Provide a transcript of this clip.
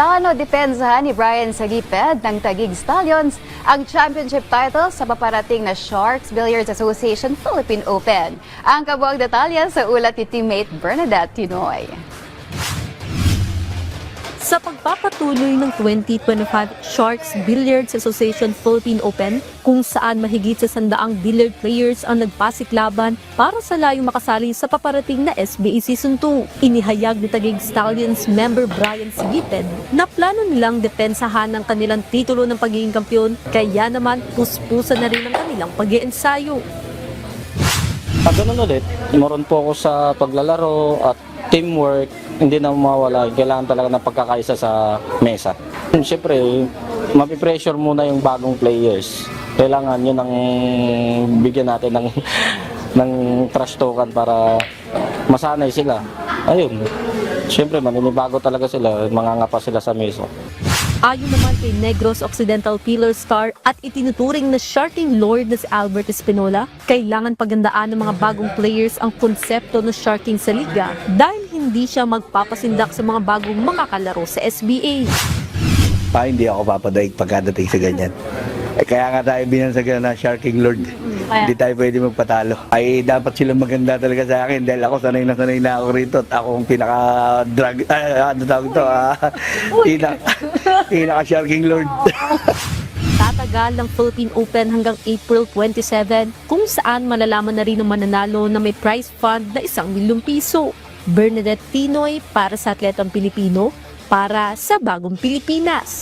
Plano depensahan ni Brian Sagiped ng Taguig Stallions ang championship title sa paparating na Sharks Billiards Association Philippine Open. Ang kabuang detalye sa ulat ni teammate Bernadette Tinoy. Sa pagpapatuloy ng 2025 Sharks Billiards Association Philippine Open, kung saan mahigit sa 100 billiard players ang nagpasiklaban para sa layong makasali sa paparating na SBA Season 2. Inihayag ni Taguig Stallions member Brian Sagiped na plano nilang depensahan ang kanilang titulo ng pagiging kampyon, kaya naman puspusan na rin ang kanilang pag-iensayo. Pag ganun ulit, moron po ako sa paglalaro at teamwork, hindi na mawawala. Kailangan talaga ng pagkakaisa sa mesa. Siyempre, mapipressure muna yung bagong players. Kailangan yun ang bigyan natin ng trash token para masanay sila. Ayun, siyempre maninibago talaga sila, mangangapa sila sa mesa. Ayon naman kay Negros Occidental Pillar Star at itinuturing na Sharking Lord na si Albert Espinola, kailangan pagandaan ng mga bagong players ang konsepto ng Sharking sa liga dahil hindi siya magpapasindak sa mga bagong makakalaro sa SBA. Hindi ako papadaig pagkadating sa ganyan. Kaya nga tayo binansagan na Sharking Lord. Hindi tayo pwede magpatalo. Ay dapat silang maganda talaga sa akin dahil ako sanay na ako rito at ako ang pinaka-drag, pinaka-Sharking Lord. Tatagal ang Philippine Open hanggang April 27 kung saan malalaman na rin ang mananalo na may prize fund na 1 milyong piso. Bernadette Tinoy para sa Atletang Pilipino, para sa Bagong Pilipinas.